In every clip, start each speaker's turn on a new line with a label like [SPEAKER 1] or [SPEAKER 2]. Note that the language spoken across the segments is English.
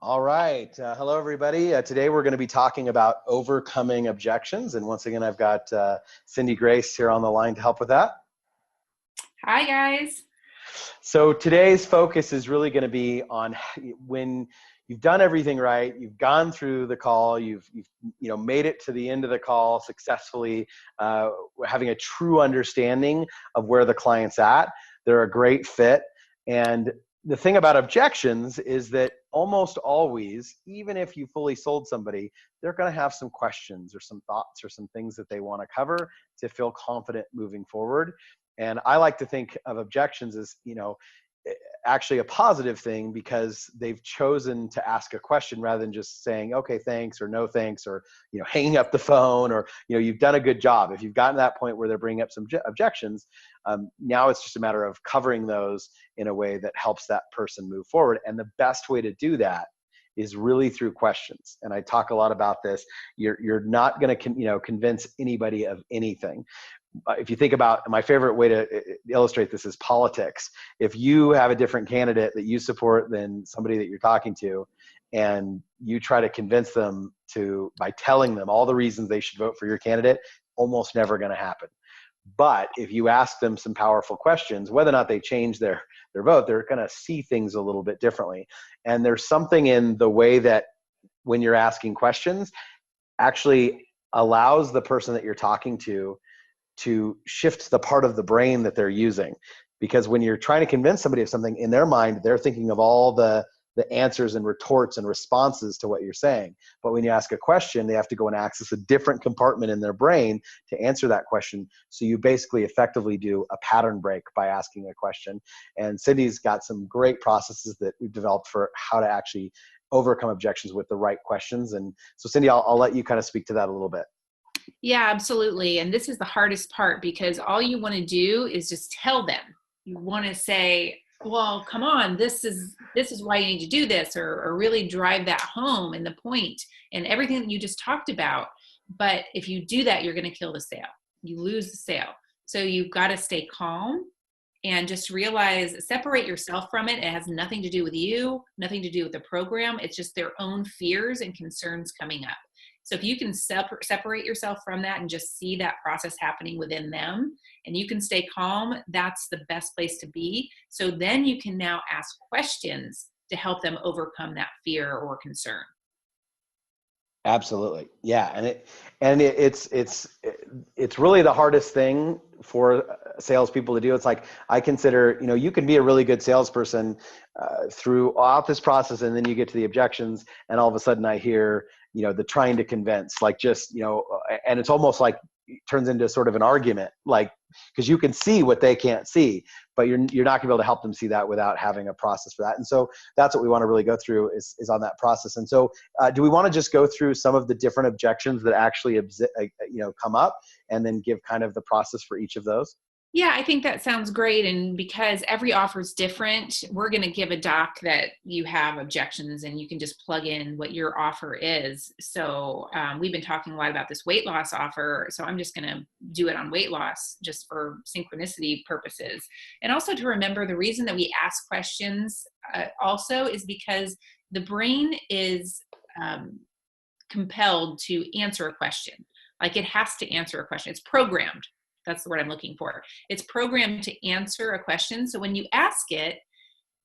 [SPEAKER 1] All right. Hello, everybody. Today we're going to be talking about overcoming objections. And once again, I've got Cindy Grace here on the line to help with that.
[SPEAKER 2] Hi, guys.
[SPEAKER 1] So today's focus is really going to be on when you've done everything right, you've gone through the call, you've made it to the end of the call successfully, having a true understanding of where the client's at. They're a great fit. And the thing about objections is that almost always, even if you fully sold somebody, they're going to have some questions or some thoughts or some things that they want to cover to feel confident moving forward. And I like to think of objections as, actually a positive thing because they've chosen to ask a question rather than just saying, okay, thanks, or no thanks, or, hanging up the phone, or, you've done a good job. If you've gotten to that point where they're bringing up some objections, now it's just a matter of covering those in a way that helps that person move forward. And the best way to do that is really through questions. And I talk a lot about this. You're not going to, convince anybody of anything. If you think about, my favorite way to illustrate this is politics. If you have a different candidate that you support than somebody that you're talking to, and you try to convince them by telling them all the reasons they should vote for your candidate, almost never going to happen. But if you ask them some powerful questions, whether or not they change their vote, they're going to see things a little bit differently. And there's something in the way that when you're asking questions actually allows the person that you're talking to shift the part of the brain that they're using. Because when you're trying to convince somebody of something, in their mind, they're thinking of all the answers and retorts and responses to what you're saying. But when you ask a question, they have to go and access a different compartment in their brain to answer that question. So you basically effectively do a pattern break by asking a question. And Cindy's got some great processes that we've developed for how to actually overcome objections with the right questions. And so Cindy, I'll let you kind of speak to that a little bit.
[SPEAKER 2] Yeah, absolutely. And this is the hardest part because all you want to do is just tell them. You want to say, well, come on, this is why you need to do this, or really drive that home and the point and everything that you just talked about. But if you do that, you're going to kill the sale. You lose the sale. So you've got to stay calm and just realize, separate yourself from it. It has nothing to do with you, nothing to do with the program. It's just their own fears and concerns coming up. So if you can separate yourself from that and just see that process happening within them, and you can stay calm, that's the best place to be. So then you can now ask questions to help them overcome that fear or concern.
[SPEAKER 1] Absolutely. Yeah. And it's really the hardest thing for salespeople to do. It's like, I consider, you can be a really good salesperson throughout this process. And then you get to the objections and all of a sudden I hear, the trying to convince, like just, and it's almost like it turns into sort of an argument, like, because you can see what they can't see, but you're not going to be able to help them see that without having a process for that. And so that's what we want to really go through is on that process. And so do we want to just go through some of the different objections that actually, come up and then give kind of the process for each of those?
[SPEAKER 2] Yeah, I think that sounds great. And because every offer is different, we're going to give a doc that you have objections and you can just plug in what your offer is. So we've been talking a lot about this weight loss offer. So I'm just going to do it on weight loss just for synchronicity purposes. And also to remember, the reason that we ask questions also is because the brain is compelled to answer a question. Like it has to answer a question. It's programmed. That's the word I'm looking for. It's programmed to answer a question. So when you ask it,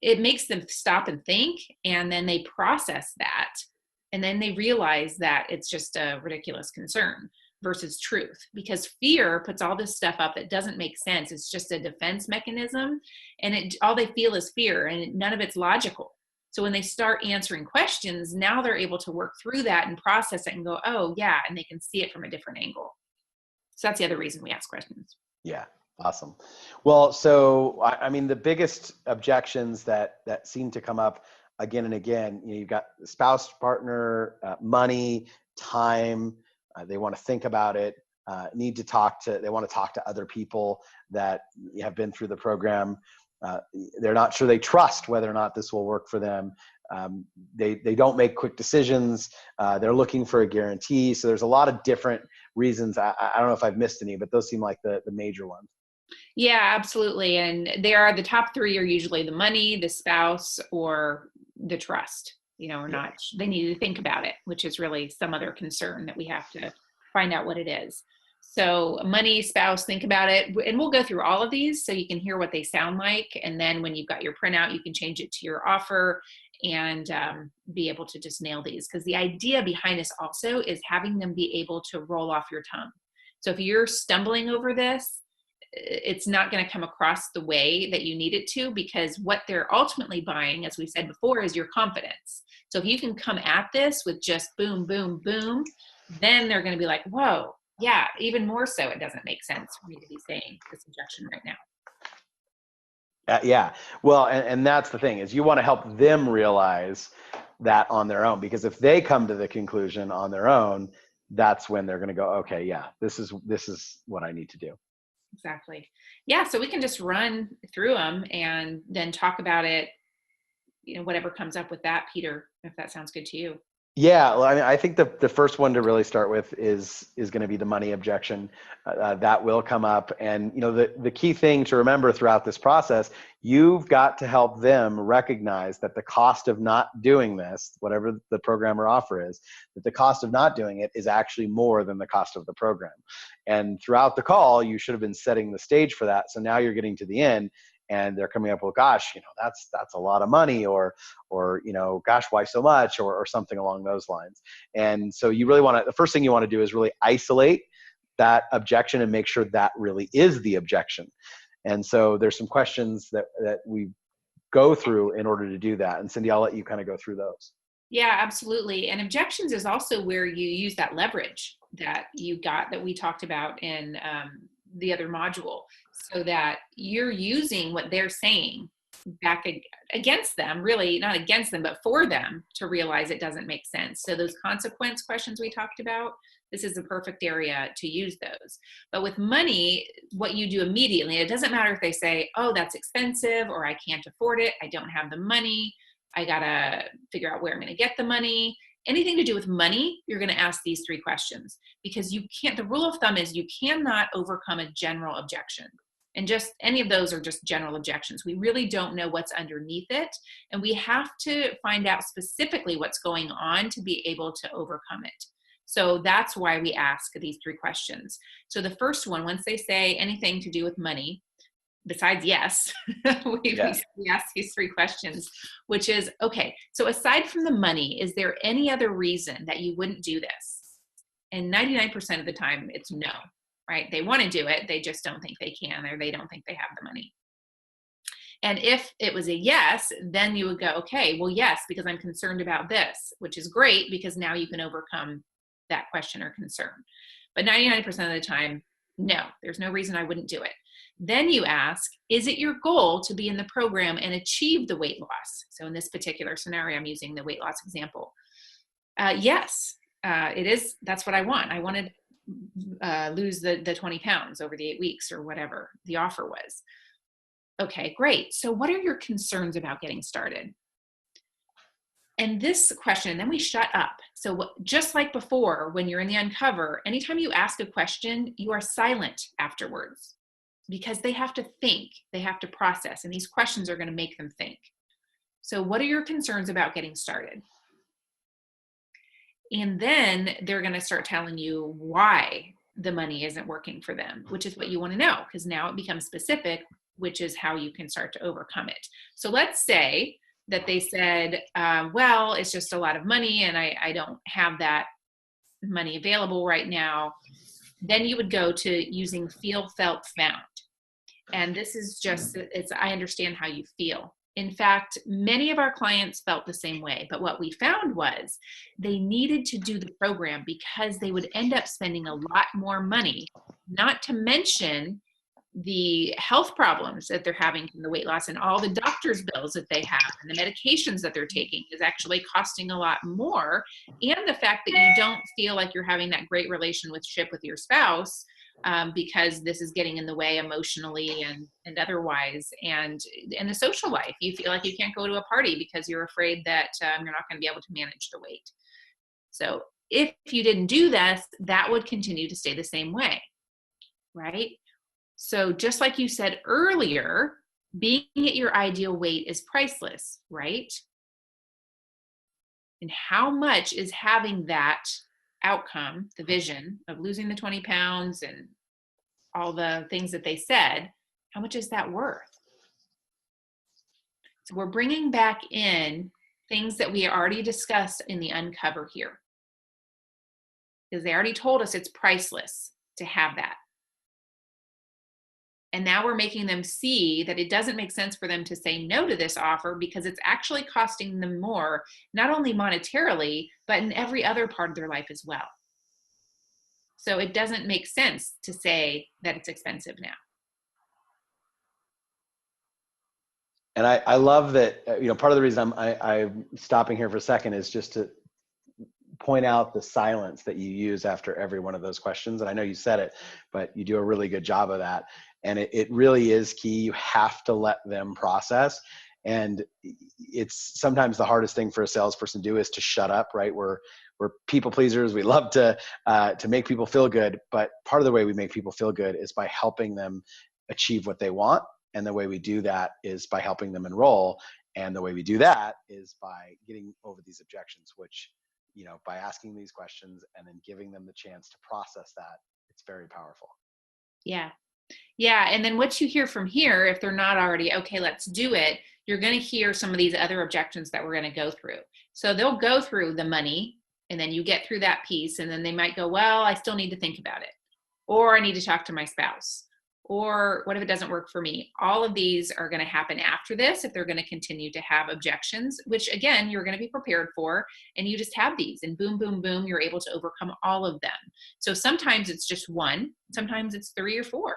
[SPEAKER 2] it makes them stop and think, and then they process that. And then they realize that it's just a ridiculous concern versus truth, because fear puts all this stuff up that doesn't make sense. It's just a defense mechanism, and all they feel is fear, and none of it's logical. So when they start answering questions, now they're able to work through that and process it and go, oh yeah, and they can see it from a different angle. So that's the other reason we ask questions.
[SPEAKER 1] Yeah. Awesome. Well, so, I mean, the biggest objections that seem to come up again and again, you've got the spouse, partner, money, time, they want to think about it, they want to talk to other people that have been through the program. They're not sure they trust whether or not this will work for them. They don't make quick decisions. They're looking for a guarantee. So there's a lot of different reasons. I don't know if I've missed any, but those seem like the major ones.
[SPEAKER 2] Yeah, absolutely. And the top three are usually the money, the spouse, or the trust. or not. They need to think about it, which is really some other concern that we have to find out what it is. So money, spouse, think about it. And we'll go through all of these so you can hear what they sound like. And then when you've got your printout, you can change it to your offer and be able to just nail these. Because the idea behind this also is having them be able to roll off your tongue. So if you're stumbling over this, it's not going to come across the way that you need it to, because what they're ultimately buying, as we said before, is your confidence. So if you can come at this with just boom, boom, boom, then they're going to be like, whoa, yeah, even more so, it doesn't make sense for me to be saying this objection right now.
[SPEAKER 1] Yeah. Well, and that's the thing, is you want to help them realize that on their own, because if they come to the conclusion on their own, that's when they're going to go, okay, yeah, this is what I need to do.
[SPEAKER 2] Exactly. Yeah. So we can just run through them and then talk about it, whatever comes up with that, Peter, if that sounds good to you.
[SPEAKER 1] Yeah, well, I mean, I think the first one to really start with is going to be the money objection. That will come up, and the key thing to remember throughout this process, you've got to help them recognize that the cost of not doing this, whatever the program or offer is, that the cost of not doing it is actually more than the cost of the program. And throughout the call, you should have been setting the stage for that. So now you're getting to the end, and they're coming up with, gosh, that's a lot of money, or gosh, why so much, or something along those lines. And so you really want to, the first thing you want to do is really isolate that objection and make sure that really is the objection. And so there's some questions that we go through in order to do that. And Cindy, I'll let you kind of go through those.
[SPEAKER 2] Yeah, absolutely. And objections is also where you use that leverage that you got, that we talked about in the other module, so that you're using what they're saying back against them, really not against them, but for them to realize it doesn't make sense. So those consequence questions we talked about, this is the perfect area to use those. But with money, what you do immediately, it doesn't matter if they say, oh, that's expensive, or I can't afford it, I don't have the money, I gotta figure out where I'm gonna get the money. Anything to do with money, you're going to ask these 3 questions, because you can't, the rule of thumb is you cannot overcome a general objection. And just any of those are just general objections. We really don't know what's underneath it. And we have to find out specifically what's going on to be able to overcome it. So that's why we ask these 3 questions. So the first one, once they say anything to do with money, besides yes, we ask these 3 questions, which is, okay, so aside from the money, is there any other reason that you wouldn't do this? And 99% of the time it's no, right? They want to do it, they just don't think they can, or they don't think they have the money. And if it was a yes, then you would go, okay, well, yes, because I'm concerned about this, which is great, because now you can overcome that question or concern. But 99% of the time, no, there's no reason I wouldn't do it. Then you ask, is it your goal to be in the program and achieve the weight loss? So in this particular scenario, I'm using the weight loss example. Yes, it is. That's what I want. I want to lose the 20 pounds over the 8 weeks, or whatever the offer was. Okay, great. So what are your concerns about getting started? And this question, and then we shut up. So just like before, when you're in the uncover, anytime you ask a question, you are silent afterwards, because they have to think, they have to process, and these questions are going to make them think. So what are your concerns about getting started? And then they're going to start telling you why the money isn't working for them, which is what you want to know, because now it becomes specific, which is how you can start to overcome it. So let's say that they said, well, it's just a lot of money and I don't have that money available right now. Then you would go to using feel, felt, found. And this is just, I understand how you feel. In fact, many of our clients felt the same way, but what we found was they needed to do the program because they would end up spending a lot more money, not to mention the health problems that they're having from the weight loss, and all the doctor's bills that they have, and the medications that they're taking is actually costing a lot more. And the fact that you don't feel like you're having that great relationship with your spouse, because this is getting in the way emotionally and otherwise, and in the social life, you feel like you can't go to a party because you're afraid that you're not going to be able to manage the weight. So if you didn't do this, that would continue to stay the same way, right? So just like you said earlier, being at your ideal weight is priceless, right? And how much is having that outcome, the vision of losing the 20 pounds and all the things that they said, how much is that worth? So we're bringing back in things that we already discussed in the uncover here, because they already told us it's priceless to have that. And now we're making them see that it doesn't make sense for them to say no to this offer, because it's actually costing them more, not only monetarily, but in every other part of their life as well. So it doesn't make sense to say that it's expensive now.
[SPEAKER 1] And I love that, part of the reason I'm stopping here for a second is just to point out the silence that you use after every one of those questions. And I know you said it, but you do a really good job of that. And it really is key. You have to let them process. And it's sometimes the hardest thing for a salesperson to do is to shut up, right? We're people pleasers. We love to make people feel good. But part of the way we make people feel good is by helping them achieve what they want. And the way we do that is by helping them enroll. And the way we do that is by getting over these objections, which, by asking these questions and then giving them the chance to process that, it's very powerful.
[SPEAKER 2] Yeah. Yeah. And then what you hear from here, if they're not already, okay, let's do it, you're going to hear some of these other objections that we're going to go through. So they'll go through the money, and then you get through that piece, and then they might go, well, I still need to think about it, or I need to talk to my spouse, or what if it doesn't work for me? All of these are going to happen after this if they're going to continue to have objections, which again, you're going to be prepared for, and you just have these, and boom, boom, boom, you're able to overcome all of them. So sometimes it's just one, sometimes it's 3 or 4.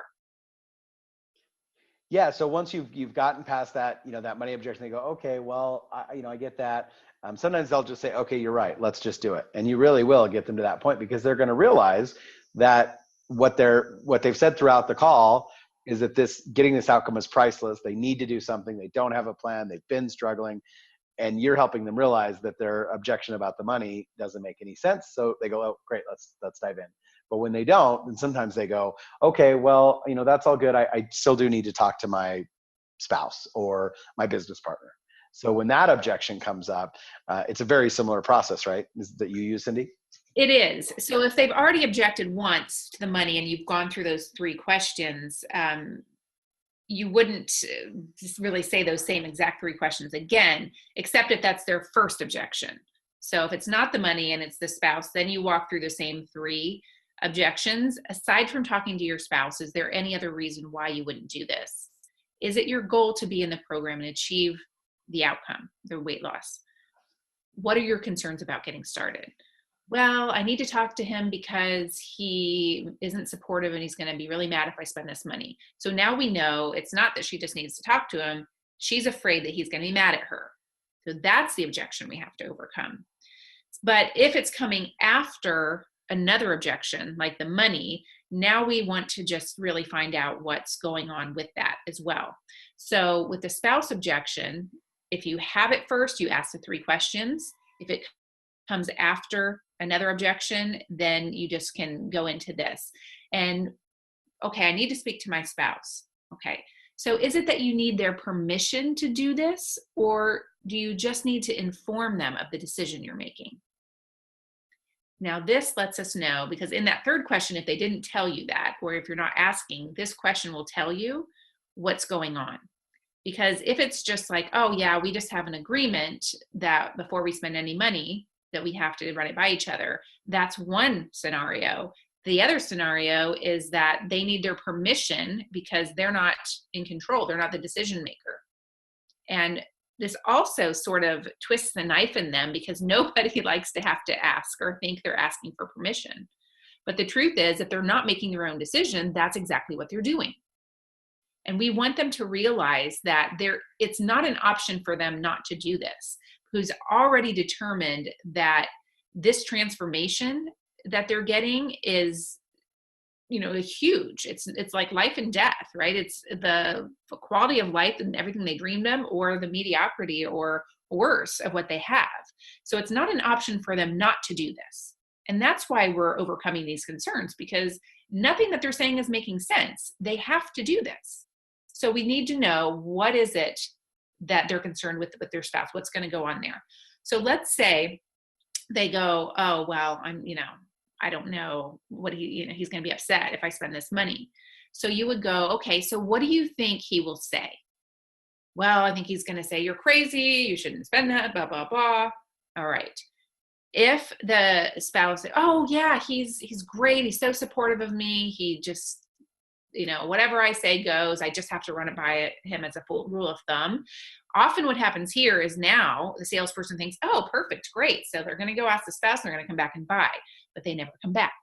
[SPEAKER 1] Yeah. So once you've gotten past that, that money objection, they go, okay, well, I get that. Sometimes they'll just say, okay, you're right, let's just do it. And you really will get them to that point, because they're going to realize that what they've said throughout the call is that getting this outcome is priceless. They need to do something. They don't have a plan. They've been struggling, and you're helping them realize that their objection about the money doesn't make any sense. So they go, oh, great, let's dive in. But when they don't, then sometimes they go, okay, well, that's all good. I still do need to talk to my spouse or my business partner. So when that objection comes up, it's a very similar process, right? That you use, Cindy?
[SPEAKER 2] It is. So if they've already objected once to the money and you've gone through those 3 questions, you wouldn't just really say those same exact 3 questions again, except if that's their first objection. So if it's not the money and it's the spouse, then you walk through the same 3 objections. Aside from talking to your spouse, is there any other reason why you wouldn't do this? Is it your goal to be in the program and achieve the outcome, the weight loss? What are your concerns about getting started? Well, I need to talk to him because he isn't supportive and he's going to be really mad if I spend this money. So now we know it's not that she just needs to talk to him. She's afraid that he's going to be mad at her. So that's the objection we have to overcome. But if it's coming after another objection, like the money, now we want to just really find out what's going on with that as well. So with the spouse objection, if you have it first, you ask the 3 questions. If it comes after another objection, then you just can go into this. And okay, I need to speak to my spouse. Okay, so is it that you need their permission to do this, or do you just need to inform them of the decision you're making? Now this lets us know, because in that 3rd question, if they didn't tell you that, or if you're not asking, this question will tell you what's going on. Because if it's just like, oh yeah, we just have an agreement that before we spend any money that we have to run it by each other, that's one scenario. The other scenario is that they need their permission because they're not in control. They're not the decision maker. And this also sort of twists the knife in them, because nobody likes to have to ask or think they're asking for permission. But the truth is, if they're not making their own decision, that's exactly what they're doing. And we want them to realize that it's not an option for them not to do this, who's already determined that this transformation that they're getting is, huge. It's like life and death, right? It's the quality of life and everything they dreamed of, or the mediocrity or worse of what they have. So it's not an option for them not to do this. And that's why we're overcoming these concerns, because nothing that they're saying is making sense. They have to do this. So we need to know, what is it that they're concerned with their spouse? What's going to go on there? So let's say they go, oh, well, I don't know what he's going to be upset if I spend this money. So you would go, okay, so what do you think he will say? Well, I think he's going to say, you're crazy. You shouldn't spend that, blah, blah, blah. All right. If the spouse, oh yeah, he's great. He's so supportive of me. He just, whatever I say goes. I just have to run it by him as a full rule of thumb. Often what happens here is now the salesperson thinks, oh, perfect, great. So they're going to go ask the spouse and they're going to come back and buy, but they never come back.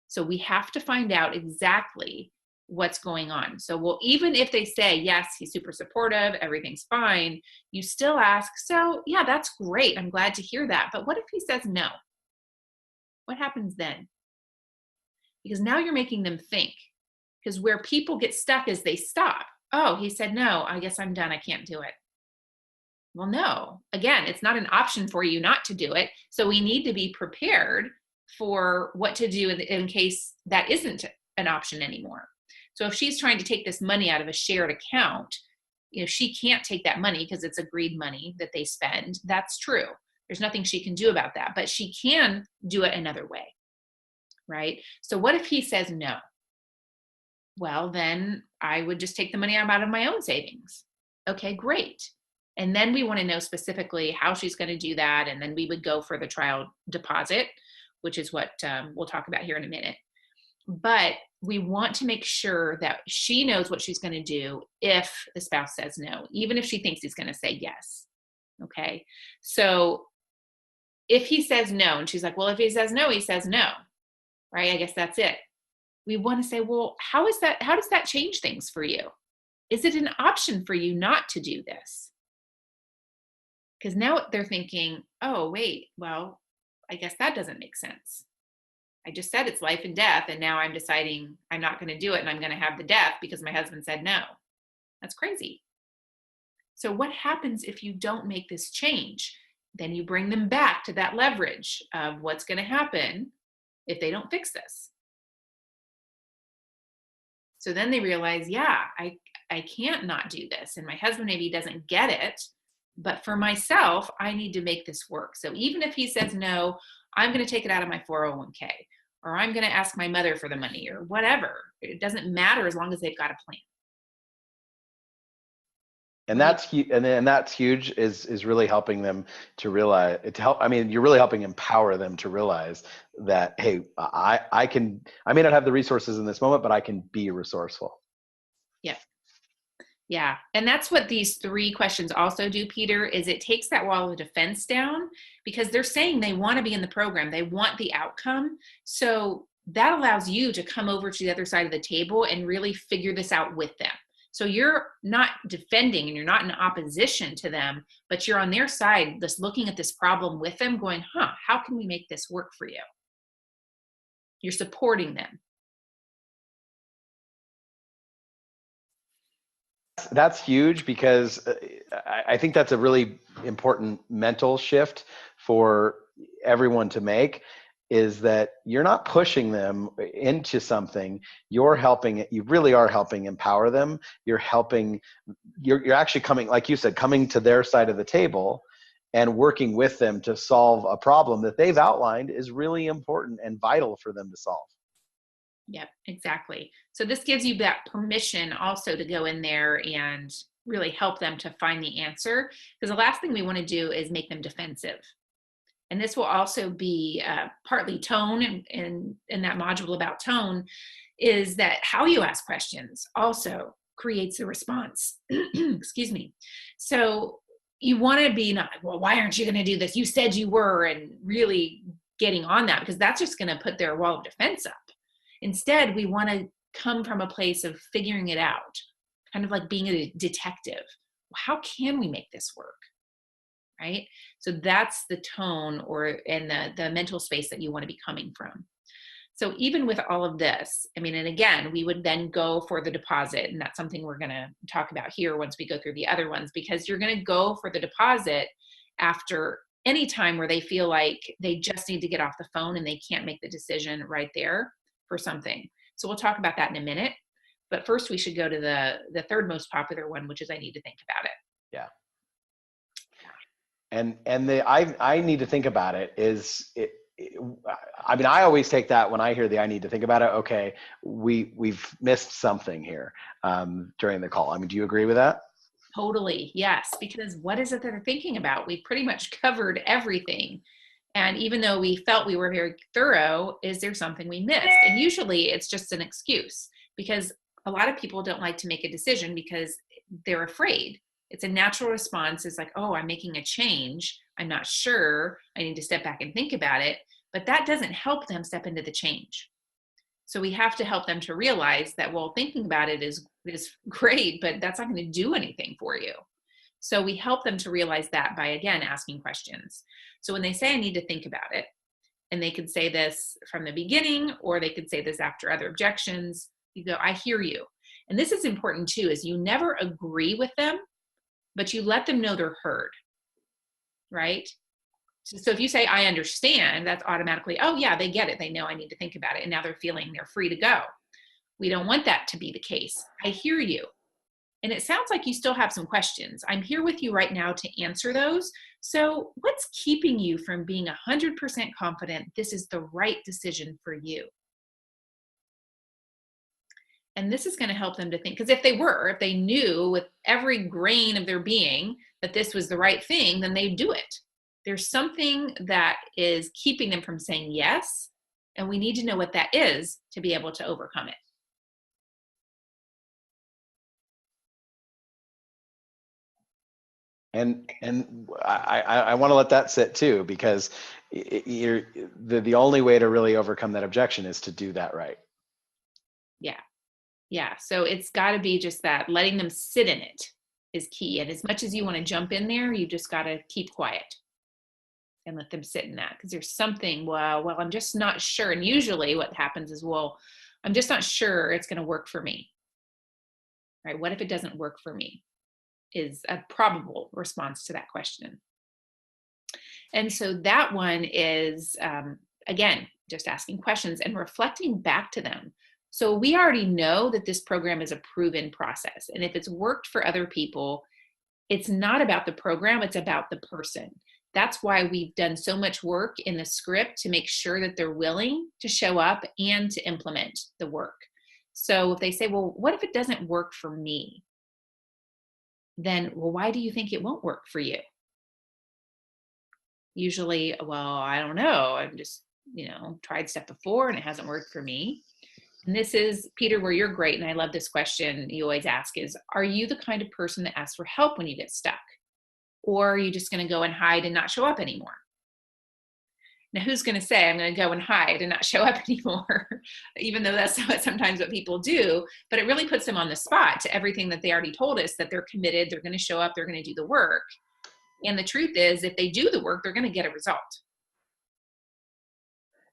[SPEAKER 2] So we have to find out exactly what's going on. So even if they say, yes, he's super supportive, everything's fine, you still ask, so yeah, that's great. I'm glad to hear that. But what if he says no? What happens then? Because now you're making them think. Because where people get stuck is they stop. Oh, he said no. I guess I'm done. I can't do it. Well, no. Again, it's not an option for you not to do it. So we need to be prepared for what to do in case that isn't an option anymore. So if she's trying to take this money out of a shared account, she can't take that money because it's agreed money that they spend. That's true. There's nothing she can do about that, but she can do it another way, right? So what if he says no? Well, then I would just take the money out of my own savings. Okay, great. And then we want to know specifically how she's going to do that. And then we would go for the trial deposit, which is what we'll talk about here in a minute. But we want to make sure that she knows what she's going to do if the spouse says no, even if she thinks he's going to say yes. Okay. So if he says no, and she's like, well, if he says no, he says no, right? I guess that's it. We want to say, well, how does that change things for you? Is it an option for you not to do this? Because now they're thinking, oh, wait, well, I guess that doesn't make sense. I just said it's life and death, and now I'm deciding I'm not going to do it, and I'm going to have the death because my husband said no. That's crazy. So what happens if you don't make this change? Then you bring them back to that leverage of what's going to happen if they don't fix this. So then they realize, yeah, I can't not do this. And my husband maybe doesn't get it, but for myself, I need to make this work. So even if he says no, I'm going to take it out of my 401k, or I'm going to ask my mother for the money, or whatever. It doesn't matter as long as they've got a plan.
[SPEAKER 1] And that's huge is really helping them to realize you're really helping empower them to realize that, hey, I may not have the resources in this moment, but I can be resourceful.
[SPEAKER 2] Yeah. Yeah. And that's what these 3 questions also do, Peter, is it takes that wall of defense down, because they're saying they want to be in the program. They want the outcome. So that allows you to come over to the other side of the table and really figure this out with them. So you're not defending and you're not in opposition to them, but you're on their side, just looking at this problem with them going, how can we make this work for you? You're supporting them.
[SPEAKER 1] That's huge, because I think that's a really important mental shift for everyone to make, is that you're not pushing them into something. You really are helping empower them. You're actually coming, like you said, coming to their side of the table and working with them to solve a problem that they've outlined is really important and vital for them to solve.
[SPEAKER 2] Yep, exactly. So this gives you that permission also to go in there and really help them to find the answer, because the last thing we want to do is make them defensive. And this will also be partly tone, and in that module about tone is that how you ask questions also creates a response. Excuse me. So you want to be not, well, why aren't you going to do this? You said you were, and really getting on that, because that's just going to put their wall of defense up. Instead, we want to come from a place of figuring it out, kind of like being a detective. How can we make this work? Right? So that's the tone and the mental space that you want to be coming from. So even with all of this, and again, we would then go for the deposit, and that's something we're going to talk about here once we go through the other ones, because you're going to go for the deposit after any time where they feel like they just need to get off the phone and they can't make the decision right there for something. So we'll talk about that in a minute. But first, we should go to the third most popular one, which is I need to think about it.
[SPEAKER 1] Yeah. And the I need to think about it is I mean, I always take that when I hear the I need to think about it. Okay, we've missed something here during the call. I mean, do you agree with that?
[SPEAKER 2] Totally, yes. Because what is it that they're thinking about? We pretty much covered everything. And even though we felt we were very thorough, is there something we missed? And usually it's just an excuse, because a lot of people don't like to make a decision because they're afraid. It's a natural response. It's like, oh, I'm making a change. I'm not sure. I need to step back and think about it. But that doesn't help them step into the change. So we have to help them to realize that, well, thinking about it is great, but that's not going to do anything for you. So we help them to realize that by, again, asking questions. So when they say, I need to think about it, and they could say this from the beginning, or they could say this after other objections, you go, I hear you. And this is important too, is you never agree with them, but you let them know they're heard, right? So if you say, I understand, that's automatically, oh yeah, they get it. They know I need to think about it. And now they're feeling they're free to go. We don't want that to be the case. I hear you. And it sounds like you still have some questions. I'm here with you right now to answer those. So what's keeping you from being 100% confident this is the right decision for you? And this is going to help them to think, because if they knew with every grain of their being that this was the right thing, then they'd do it. There's something that is keeping them from saying yes, and we need to know what that is to be able to overcome it.
[SPEAKER 1] And I want to let that sit too, because the only way to really overcome that objection is to do that right.
[SPEAKER 2] Yeah. Yeah. So it's got to be just that letting them sit in it is key. And as much as you want to jump in there, you just got to keep quiet and let them sit in that, because there's something, well, I'm just not sure. And usually what happens is, well, I'm just not sure it's going to work for me. Right? What if it doesn't work for me? Is a probable response to that question. And so that one is, again, just asking questions and reflecting back to them. So we already know that this program is a proven process. And if it's worked for other people, it's not about the program, it's about the person. That's why we've done so much work in the script to make sure that they're willing to show up and to implement the work. So if they say, well, what if it doesn't work for me? Then, well, why do you think it won't work for you? Usually, well, I don't know. I've just, tried stuff before and it hasn't worked for me. And this is, Peter, where you're great. And I love this question you always ask is, are you the kind of person that asks for help when you get stuck? Or are you just going to go and hide and not show up anymore? Now, who's going to say, I'm going to go and hide and not show up anymore, even though that's sometimes what people do, but it really puts them on the spot to everything that they already told us, that they're committed, they're going to show up, they're going to do the work. And the truth is, if they do the work, they're going to get a result.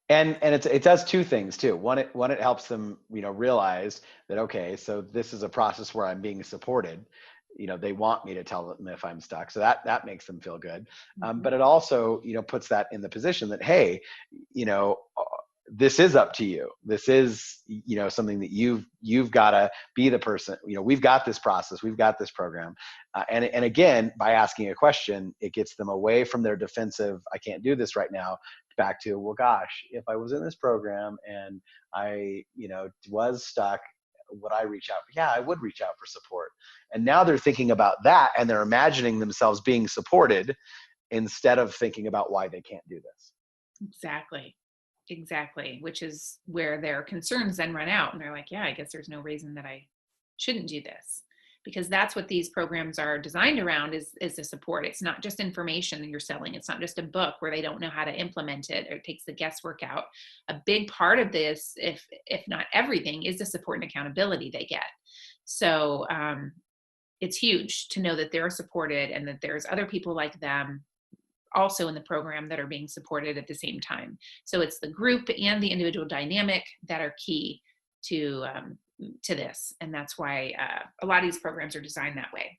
[SPEAKER 1] And it does two things too. One, it helps them, realize that, okay, so this is a process where I'm being supported. They want me to tell them if I'm stuck. So that makes them feel good. But it also, puts that in the position that, hey, this is up to you. This is, something that you've got to be the person, we've got this process, we've got this program. And again, by asking a question, it gets them away from their defensive, I can't do this right now, back to, well, gosh, if I was in this program and I, was stuck, would I reach out? Yeah, I would reach out for support. And now they're thinking about that and they're imagining themselves being supported instead of thinking about why they can't do this.
[SPEAKER 2] Exactly. Which is where their concerns then run out. And they're like, yeah, I guess there's no reason that I shouldn't do this. Because that's what these programs are designed around, is the support. It's not just information that you're selling. It's not just a book where they don't know how to implement it or it takes the guesswork out. A big part of this, if not everything, is the support and accountability they get. So it's huge to know that they're supported and that there's other people like them also in the program that are being supported at the same time. So it's the group and the individual dynamic that are key to this. And that's why a lot of these programs are designed that way.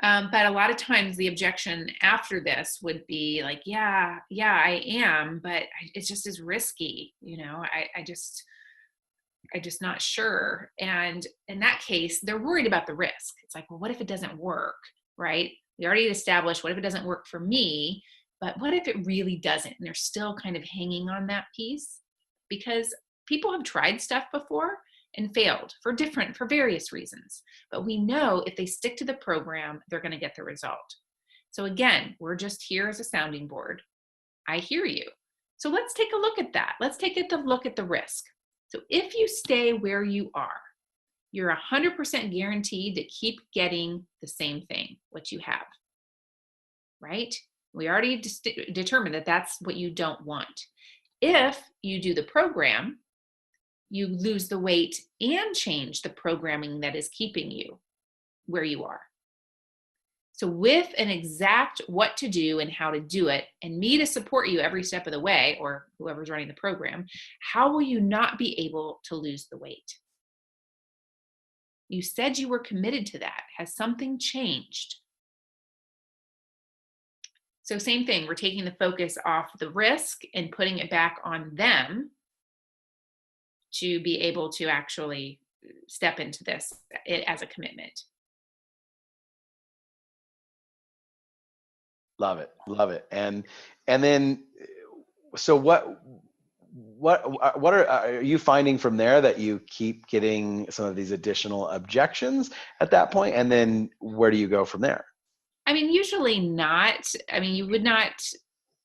[SPEAKER 2] But a lot of times the objection after this would be like, yeah, I am, but it just is risky. I just not sure. And in that case, they're worried about the risk. It's like, well, what if it doesn't work? Right? We already established, what if it doesn't work for me? But what if it really doesn't? And they're still kind of hanging on that piece, because people have tried stuff before and failed for various reasons. But we know if they stick to the program, they're going to get the result. So again, we're just here as a sounding board. I hear you. So let's take a look at that. Let's take a look at the risk. So if you stay where you are, you're 100% guaranteed to keep getting the same thing, what you have, right? We already determined that that's what you don't want. If you do the program, you lose the weight and change the programming that is keeping you where you are. So with an exact what to do and how to do it, and me to support you every step of the way, or whoever's running the program, how will you not be able to lose the weight? You said you were committed to that. Has something changed? So same thing, we're taking the focus off the risk and putting it back on them to be able to actually step into this as a commitment.
[SPEAKER 1] Love it. Love it. And then, so what are you finding from there, that you keep getting some of these additional objections at that point? And then where do you go from there?
[SPEAKER 2] I mean, usually not. I mean, you would not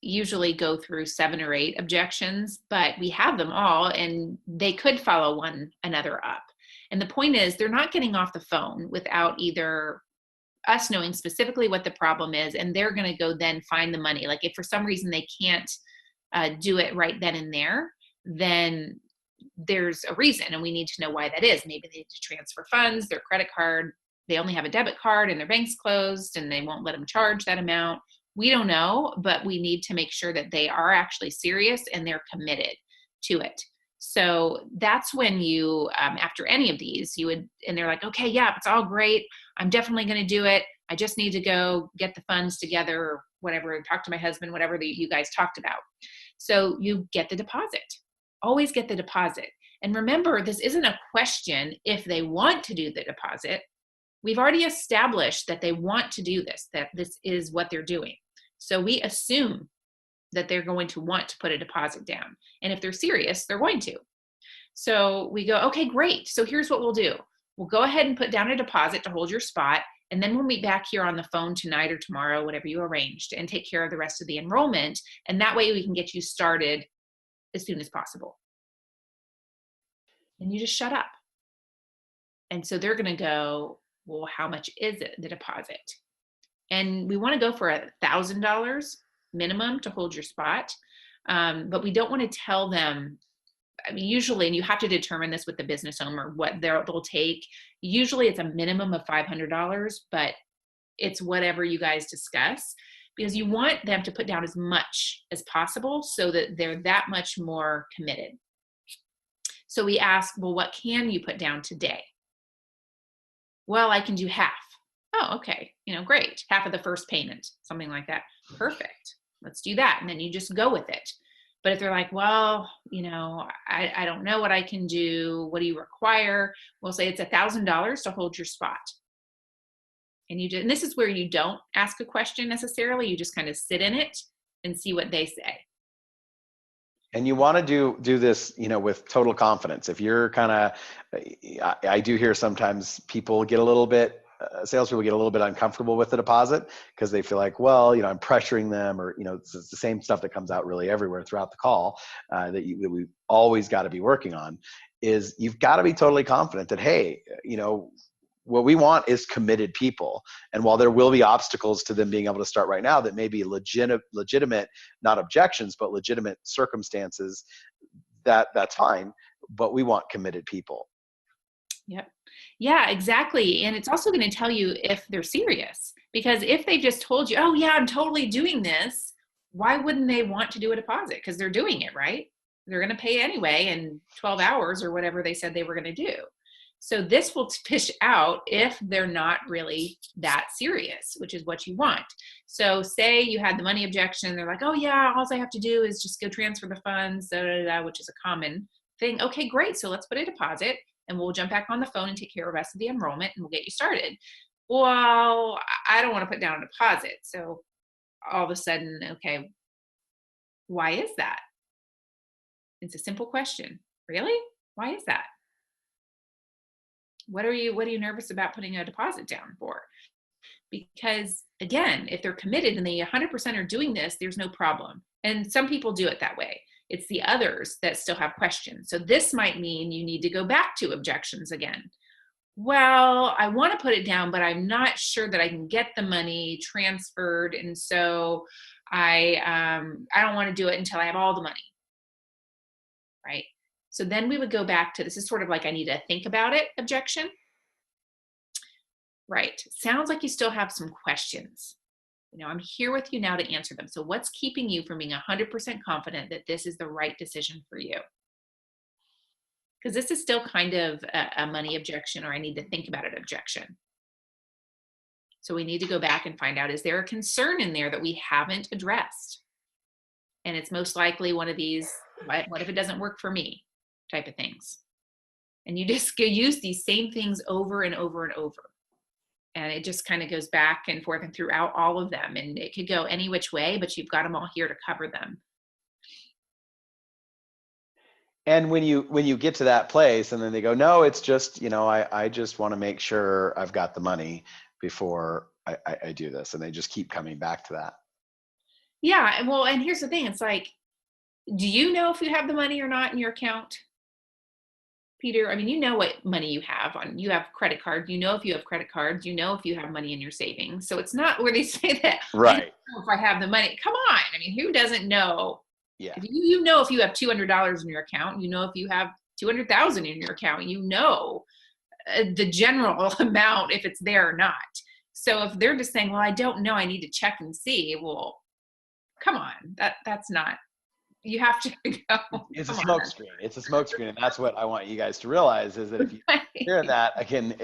[SPEAKER 2] usually go through 7 or 8 objections, but we have them all and they could follow one another up. And the point is, they're not getting off the phone without either us knowing specifically what the problem is, and they're going to go then find the money. Like if for some reason they can't do it right then and there, then there's a reason, and we need to know why that is. Maybe they need to transfer funds, their credit card, they only have a debit card and their bank's closed and they won't let them charge that amount. We don't know, but we need to make sure that they are actually serious and they're committed to it. So that's when you, after any of these, you would, and they're like, okay, yeah, it's all great. I'm definitely going to do it. I just need to go get the funds together or whatever, talk to my husband, whatever you guys talked about. So you get the deposit. Always get the deposit. And remember, this isn't a question if they want to do the deposit. We've already established that they want to do this, that this is what they're doing. So we assume that they're going to want to put a deposit down. And if they're serious, they're going to. So we go, okay, great. So here's what we'll do. We'll go ahead and put down a deposit to hold your spot. And then we'll meet back here on the phone tonight or tomorrow, whatever you arranged, and take care of the rest of the enrollment. And that way we can get you started as soon as possible. And you just shut up. And so they're going to go, well, how much is it, the deposit? And we want to go for $1,000 minimum to hold your spot. But we don't want to tell them, I mean, usually, and you have to determine this with the business owner, what they'll take. Usually it's a minimum of $500, but it's whatever you guys discuss, because you want them to put down as much as possible so that they're that much more committed. So we ask, well, what can you put down today? Well, I can do half. Oh, okay. Great. Half of the first payment, something like that. Perfect. Let's do that. And then you just go with it. But if they're like, well, I don't know what I can do. What do you require? We'll say it's $1,000 to hold your spot. And and this is where you don't ask a question necessarily. You just kind of sit in it and see what they say.
[SPEAKER 1] And you want to do this, with total confidence. If you're kind of, I do hear sometimes people get a little bit, salespeople get a little bit uncomfortable with the deposit because they feel like, well, I'm pressuring them, or, it's the same stuff that comes out really everywhere throughout the call that we always got to be working on. Is you've got to be totally confident that, hey, what we want is committed people. And while there will be obstacles to them being able to start right now that may be legitimate, not objections, but legitimate circumstances, that's fine. But we want committed people.
[SPEAKER 2] Yep. Yeah, exactly. And it's also going to tell you if they're serious, because if they just told you, oh yeah, I'm totally doing this, why wouldn't they want to do a deposit? Because they're doing it, right? They're going to pay anyway in 12 hours or whatever they said they were going to do. So this will fish out if they're not really that serious, which is what you want. So say you had the money objection. They're like, oh yeah, all I have to do is just go transfer the funds, which is a common thing. Okay, great. So let's put a deposit and we'll jump back on the phone and take care of the rest of the enrollment and we'll get you started. well, I don't want to put down a deposit. So all of a sudden, okay, why is that? It's a simple question. Really? Why is that? What are you nervous about putting a deposit down for? Because again, if they're committed and they 100% are doing this, there's no problem. And some people do it that way. It's the others that still have questions. So this might mean you need to go back to objections again. Well, I want to put it down, but I'm not sure that I can get the money transferred, and so I don't want to do it until I have all the money, right? So then we would go back to, this is sort of like, I need to think about it objection. Right. Sounds like you still have some questions. I'm here with you now to answer them. So what's keeping you from being 100% confident that this is the right decision for you? Because this is still kind of a money objection, or I need to think about it objection. So we need to go back and find out, is there a concern in there that we haven't addressed? And it's most likely one of these, what if it doesn't work for me type of things. And you just use these same things over and over and over. And it just kind of goes back and forth and throughout all of them. And it could go any which way, but you've got them all here to cover them.
[SPEAKER 1] And when you get to that place and then they go, no, it's just, I just want to make sure I've got the money before I do this. And they just keep coming back to that.
[SPEAKER 2] Yeah. Well, and here's the thing. It's like, do you know if you have the money or not in your account, Peter? I mean, you know what money you have you have credit cards. You know if you have credit cards, you know if you have money in your savings. So it's not where they say that,
[SPEAKER 1] right,
[SPEAKER 2] I don't know if I have the money. Come on. I mean, who doesn't know?
[SPEAKER 1] Yeah.
[SPEAKER 2] If you know if you have $200 in your account, you know if you have 200,000 in your account, the general amount, if it's there or not. So if they're just saying, well, I don't know, I need to check and see. Well, come on, that's not, you have to go.
[SPEAKER 1] It's a smoke screen. It's a smoke screen. And that's what I want you guys to realize, is that if you hear that, again,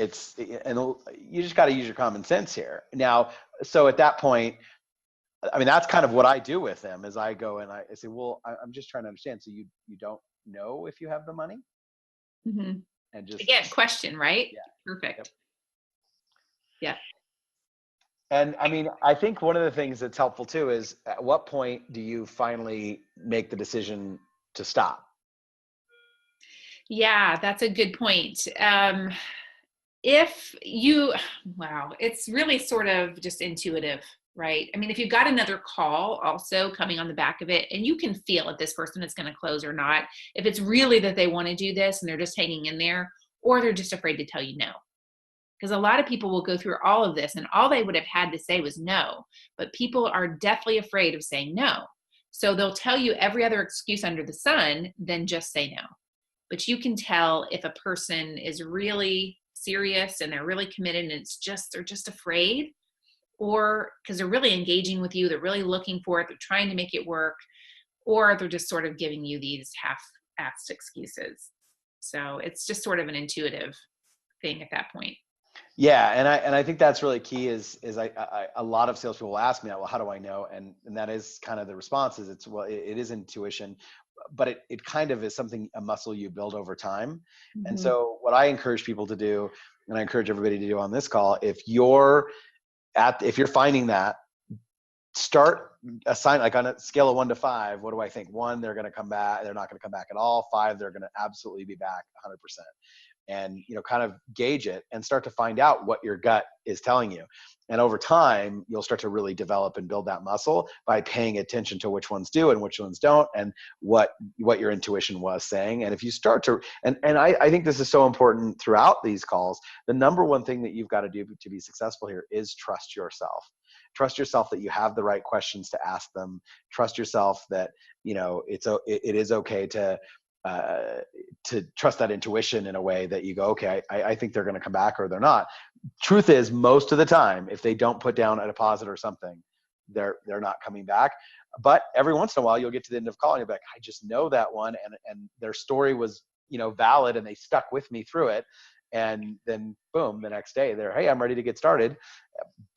[SPEAKER 1] and you just got to use your common sense here. Now, so at that point, I mean, that's kind of what I do with them, is I go and I say, well, I'm just trying to understand. So you don't know if you have the money?
[SPEAKER 2] Mm-hmm.
[SPEAKER 1] And just,
[SPEAKER 2] again, question, right?
[SPEAKER 1] Yeah.
[SPEAKER 2] Perfect. Yep. Yeah.
[SPEAKER 1] And I mean, I think one of the things that's helpful too is, at what point do you finally make the decision to stop?
[SPEAKER 2] Yeah, that's a good point. It's really sort of just intuitive, right? I mean, if you've got another call also coming on the back of it, and you can feel if this person is going to close or not, if it's really that they want to do this and they're just hanging in there, or they're just afraid to tell you no. Because a lot of people will go through all of this and all they would have had to say was no, but people are deathly afraid of saying no. So they'll tell you every other excuse under the sun, then just say no. But you can tell if a person is really serious and they're really committed and they're just afraid, or because they're really engaging with you, they're really looking for it, they're trying to make it work, or they're just sort of giving you these half-assed excuses. So it's just sort of an intuitive thing at that point.
[SPEAKER 1] Yeah, and I think that's really key. Is a lot of salespeople will ask me that, well, how do I know? And that is kind of the response, is it is intuition, but it kind of is a muscle you build over time. Mm-hmm. And so what I encourage people to do, and I encourage everybody to do on this call, if you're finding that, start assign, like on a scale of 1 to 5, what do I think? 1, they're going to come back, they're not going to come back at all. 5, they're going to absolutely be back 100%. And kind of gauge it and start to find out what your gut is telling you. And over time, you'll start to really develop and build that muscle by paying attention to which ones do and which ones don't, and what your intuition was saying. And if you start to, and I think this is so important throughout these calls, the number one thing that you've got to do to be successful here is trust yourself. Trust yourself that you have the right questions to ask them. Trust yourself that, it is okay to trust that intuition in a way that you go, okay, I think they're going to come back, or they're not. Truth is, most of the time, if they don't put down a deposit or something, they're not coming back. But every once in a while, you'll get to the end of the call and you'll be like, I just know that one, and their story was, valid, and they stuck with me through it. And then boom, the next day they're, hey, I'm ready to get started.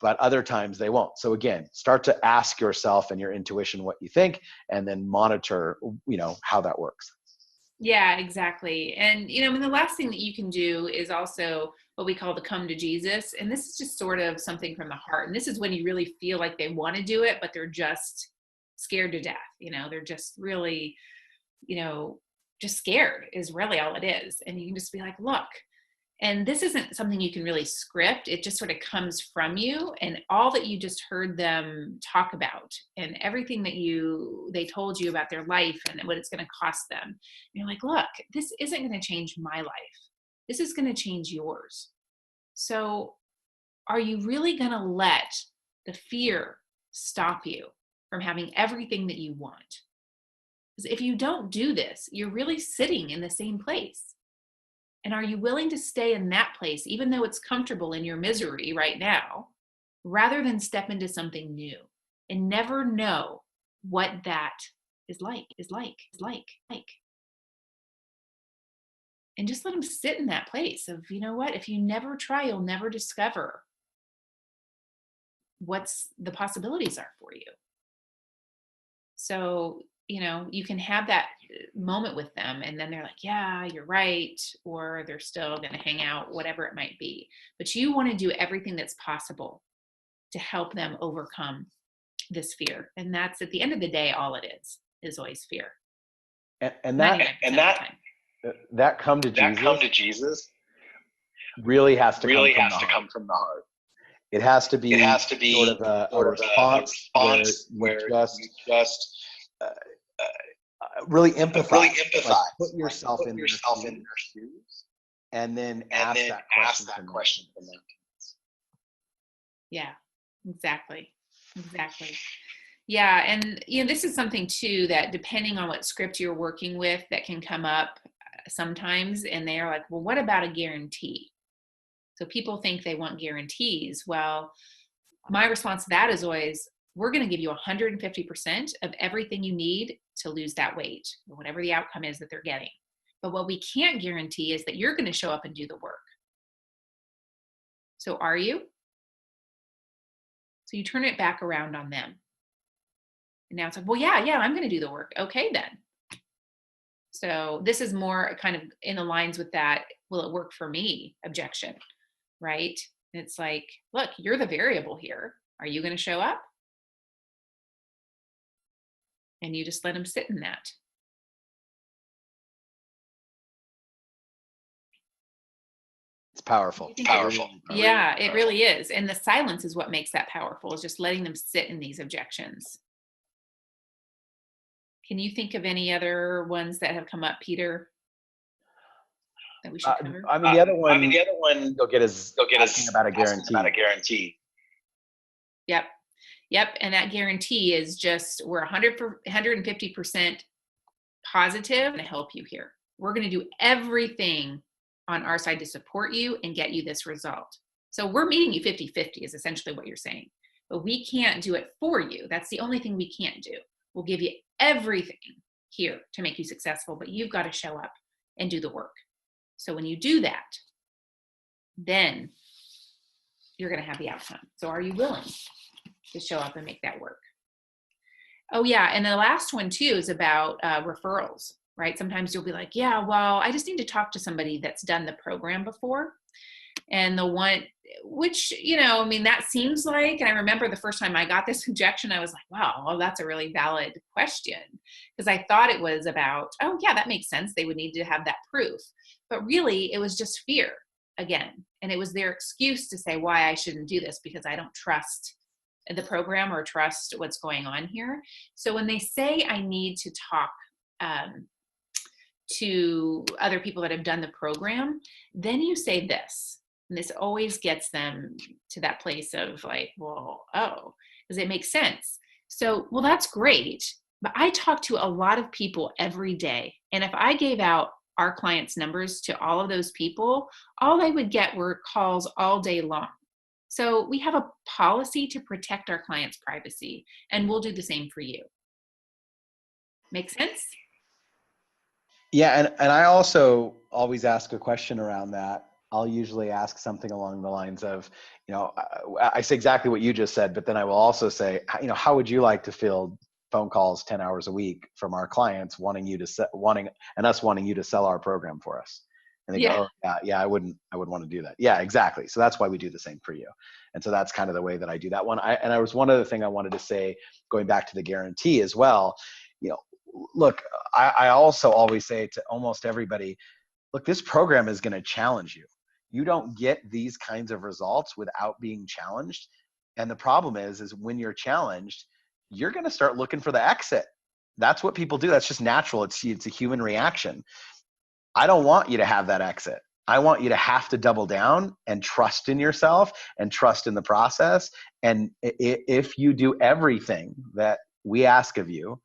[SPEAKER 1] But other times they won't. So again, start to ask yourself and your intuition what you think, and then monitor, how that works.
[SPEAKER 2] Yeah, exactly. And, the last thing that you can do is also what we call the come to Jesus. And this is just sort of something from the heart. And this is when you really feel like they want to do it, but they're just scared to death. They're just really, just scared is really all it is. And you can just be like, look, and this isn't something you can really script. It just sort of comes from you, and all that you just heard them talk about and everything that they told you about their life and what it's going to cost them. And you're like, look, this isn't going to change my life. This is going to change yours. So are you really going to let the fear stop you from having everything that you want? Because if you don't do this, you're really sitting in the same place. And are you willing to stay in that place, even though it's comfortable in your misery right now, rather than step into something new and never know what that is like? And just let them sit in that place of, you know what, if you never try, you'll never discover what's the possibilities are for you. So, you can have that moment with them, and then they're like, yeah, you're right. Or they're still going to hang out, whatever it might be. But you want to do everything that's possible to help them overcome this fear. And that's, at the end of the day, all it is always fear.
[SPEAKER 1] And that come to Jesus really has to come from the heart. It has to be sort of a response where you just really empathize. Like put yourself in their shoes, and then ask that question from them.
[SPEAKER 2] Yeah, exactly. Yeah, and this is something too that, depending on what script you're working with, that can come up sometimes, and they're like, well, what about a guarantee? So people think they want guarantees. Well, my response to that is always, we're going to give you 150% of everything you need to lose that weight, or whatever the outcome is that they're getting. But what we can't guarantee is that you're going to show up and do the work. So are you? So you turn it back around on them. And now it's like, well, yeah, I'm going to do the work. Okay, then. So this is more kind of in the lines with that, will it work for me objection, right? It's like, look, you're the variable here. Are you going to show up? And you just let them sit in that.
[SPEAKER 1] It's powerful.
[SPEAKER 2] Yeah, it really is. And the silence is what makes that powerful, is just letting them sit in these objections. Can you think of any other ones that have come up, Peter, that we should cover?
[SPEAKER 1] The other one you'll get is about a guarantee.
[SPEAKER 2] Yep. And that guarantee is just, we're 150% positive to help you here. We're going to do everything on our side to support you and get you this result. So we're meeting you 50-50 is essentially what you're saying. But we can't do it for you. That's the only thing we can't do. We'll give you everything here to make you successful, but you've got to show up and do the work. So when you do that, then you're going to have the outcome. So are you willing to show up and make that work? Oh yeah, and the last one too is about referrals, right? Sometimes you'll be like, yeah, well, I just need to talk to somebody that's done the program before. And the one, which, that seems like, and I remember the first time I got this objection, I was like, wow, well, that's a really valid question. Because I thought it was about, oh yeah, that makes sense. They would need to have that proof. But really, it was just fear again. And it was their excuse to say why I shouldn't do this, because I don't trust the program or trust what's going on here. So when they say I need to talk to other people that have done the program, then you say this. And this always gets them to that place of like, well, does it make sense? So, well, that's great. But I talk to a lot of people every day. And if I gave out our clients' numbers to all of those people, all they would get were calls all day long. So we have a policy to protect our clients' privacy, and we'll do the same for you. Make sense?
[SPEAKER 1] Yeah, and I also always ask a question around that. I'll usually ask something along the lines of, I say exactly what you just said, but then I will also say, how would you like to field phone calls 10 hours a week from our clients wanting you to sell our program for us? And they go,
[SPEAKER 2] Yeah.
[SPEAKER 1] oh, yeah, I wouldn't want to do that. Yeah, exactly. So that's why we do the same for you. And so that's kind of the way that I do that one. And I was one other thing I wanted to say, going back to the guarantee as well. You know, look, I also always say to almost everybody, look, this program is going to challenge you. You don't get these kinds of results without being challenged. And the problem is when you're challenged, you're going to start looking for the exit. That's what people do. That's just natural. It's a human reaction. I don't want you to have that exit. I want you to have to double down and trust in yourself and trust in the process. And if you do everything that we ask of you,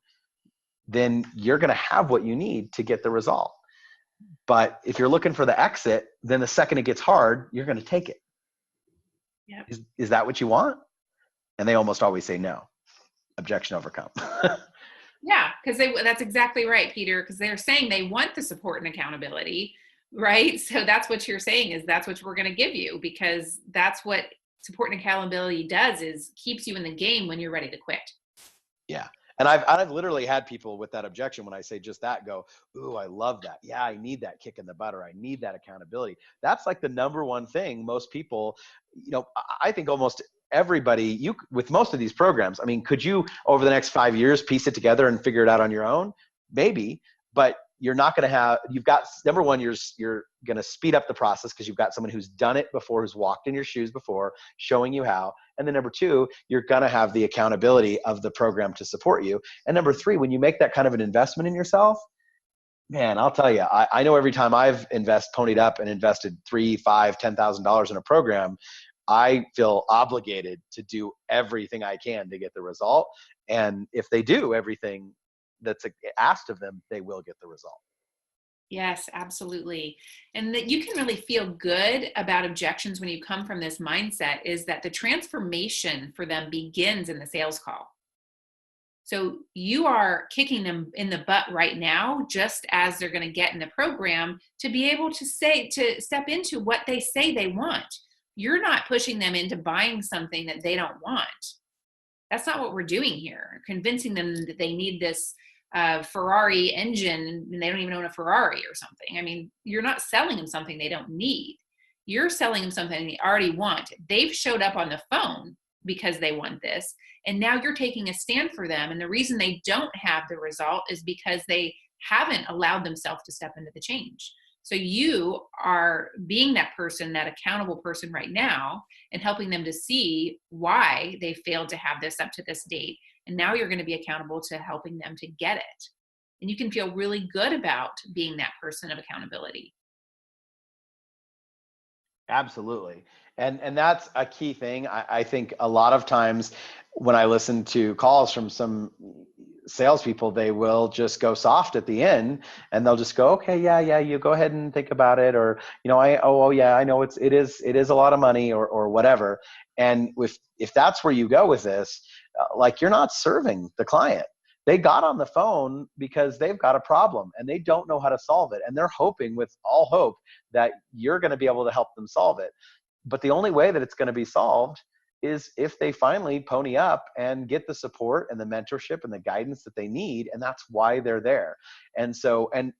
[SPEAKER 1] then you're going to have what you need to get the result. But if you're looking for the exit, then the second it gets hard, you're going to take it.
[SPEAKER 2] Yep.
[SPEAKER 1] Is that what you want? And they almost always say no. Objection overcome.
[SPEAKER 2] Yeah, because that's exactly right, Peter, because they're saying they want the support and accountability, right? So that's what you're saying is that's what we're going to give you, because that's what support and accountability does, is keeps you in the game when you're ready to quit.
[SPEAKER 1] Yeah. And I've literally had people with that objection when I say just that go, ooh, I love that. Yeah, I need that kick in the butt, or I need that accountability. That's like the number one thing most people, I think almost everybody, with most of these programs, I mean, could you over the next 5 years piece it together and figure it out on your own? Maybe, but you're not going to have, you've got, number one, you're going to speed up the process because you've got someone who's done it before, who's walked in your shoes before, showing you how. And then number two, you're going to have the accountability of the program to support you. And number three, when you make that kind of an investment in yourself, man, I'll tell you, I know every time I've ponied up and invested $3,000, $5,000, $10,000 in a program, I feel obligated to do everything I can to get the result. And if they do everything that's asked of them, they will get the result.
[SPEAKER 2] Yes, absolutely. And that you can really feel good about objections when you come from this mindset is that the transformation for them begins in the sales call. So you are kicking them in the butt right now, just as they're going to get in the program, to be able to step into what they say they want. You're not pushing them into buying something that they don't want. That's not what we're doing here. Convincing them that they need this Ferrari engine and they don't even own a Ferrari or something. I mean, you're not selling them something they don't need. You're selling them something they already want. They've showed up on the phone because they want this. And now you're taking a stand for them. And the reason they don't have the result is because they haven't allowed themselves to step into the change. So you are being that person, that accountable person right now, and helping them to see why they failed to have this up to this date. And now you're going to be accountable to helping them to get it. And you can feel really good about being that person of accountability.
[SPEAKER 1] Absolutely. And that's a key thing. I think a lot of times when I listen to calls from some salespeople, they will just go soft at the end and they'll just go, okay, yeah, you go ahead and think about it. Or, yeah, I know it is a lot of money or whatever. And if that's where you go with this, like you're not serving the client. They got on the phone because they've got a problem and they don't know how to solve it. And they're hoping with all hope that you're going to be able to help them solve it. But the only way that it's going to be solved is if they finally pony up and get the support and the mentorship and the guidance that they need. And that's why they're there. And so, and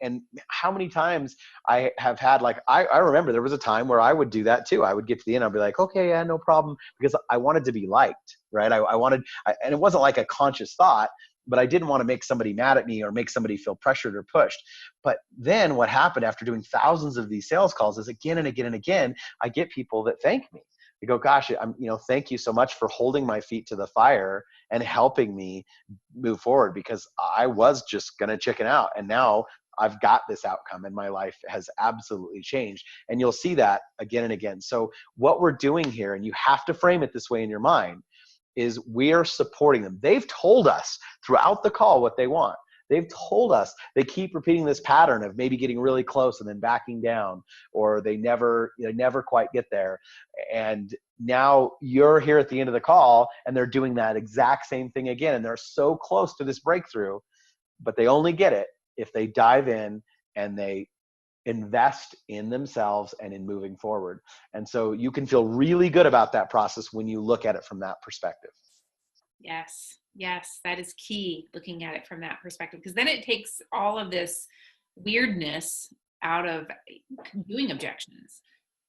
[SPEAKER 1] how many times I have had, like, I remember there was a time where I would do that too. I would get to the end, I'd be like, okay, yeah, no problem. Because I wanted to be liked, right? And it wasn't like a conscious thought, but I didn't want to make somebody mad at me or make somebody feel pressured or pushed. But then what happened after doing thousands of these sales calls is again and again and again, I get people that thank me. They go, gosh, thank you so much for holding my feet to the fire and helping me move forward, because I was just going to chicken out. And now I've got this outcome and my life has absolutely changed. And you'll see that again and again. So what we're doing here, and you have to frame it this way in your mind, is we're supporting them. They've told us throughout the call what they want. They've told us, they keep repeating this pattern of maybe getting really close and then backing down, or they never quite get there. And now you're here at the end of the call and they're doing that exact same thing again. And they're so close to this breakthrough, but they only get it if they dive in and they invest in themselves and in moving forward. And so you can feel really good about that process when you look at it from that perspective.
[SPEAKER 2] Yes, that is key, looking at it from that perspective, because then it takes all of this weirdness out of doing objections.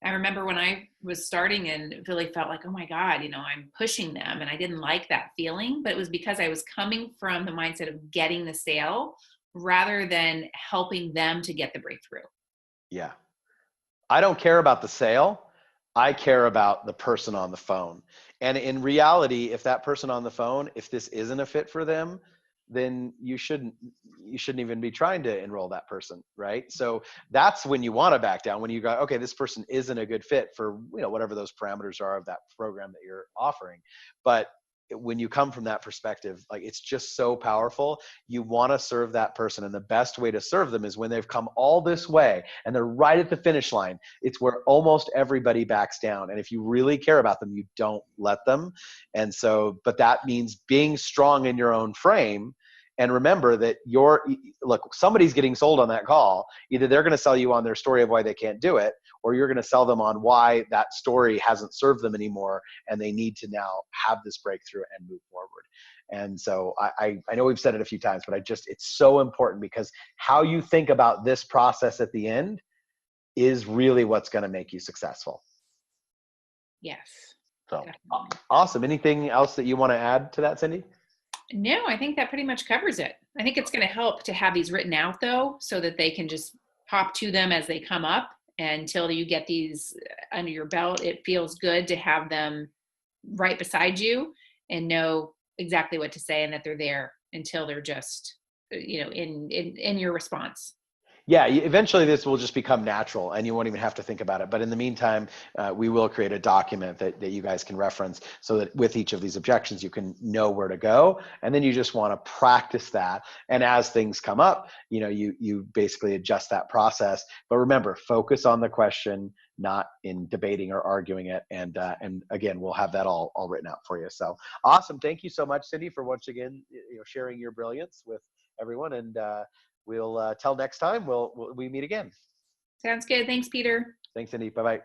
[SPEAKER 2] I remember when I was starting and really felt like, oh my God, I'm pushing them, and I didn't like that feeling, but it was because I was coming from the mindset of getting the sale rather than helping them to get the breakthrough.
[SPEAKER 1] Yeah. I don't care about the sale. I care about the person on the phone. And in reality, if that person on the phone, if this isn't a fit for them, then you shouldn't even be trying to enroll that person, right? So that's when you want to back down, when you go, okay, this person isn't a good fit for, whatever those parameters are of that program that you're offering. But when you come from that perspective, like, it's just so powerful. You want to serve that person, and the best way to serve them is when they've come all this way and they're right at the finish line. It's where almost everybody backs down, and if you really care about them, you don't let them. And so, but that means being strong in your own frame. And remember that look, somebody's getting sold on that call. Either they're going to sell you on their story of why they can't do it, or you're going to sell them on why that story hasn't served them anymore, and they need to now have this breakthrough and move forward. And so I know we've said it a few times, but it's so important, because how you think about this process at the end is really what's going to make you successful.
[SPEAKER 2] Yes.
[SPEAKER 1] So
[SPEAKER 2] Definitely.
[SPEAKER 1] awesome. Anything else that you want to add to that, Cindy?
[SPEAKER 2] No, I think that pretty much covers it. I think it's going to help to have these written out, though, so that they can just pop to them as they come up. And until you get these under your belt, it feels good to have them right beside you and know exactly what to say, and that they're there until they're just, in your response.
[SPEAKER 1] Yeah, eventually this will just become natural and you won't even have to think about it. But in the meantime, we will create a document that you guys can reference, so that with each of these objections, you can know where to go. And then you just want to practice that. And as things come up, you basically adjust that process. But remember, focus on the question, not in debating or arguing it. And again, we'll have that all written out for you. So awesome. Thank you so much, Cindy, for once again, sharing your brilliance with everyone. And we'll till next time, we meet again.
[SPEAKER 2] Sounds good. Thanks, Peter.
[SPEAKER 1] Thanks, Cindy. Bye-bye.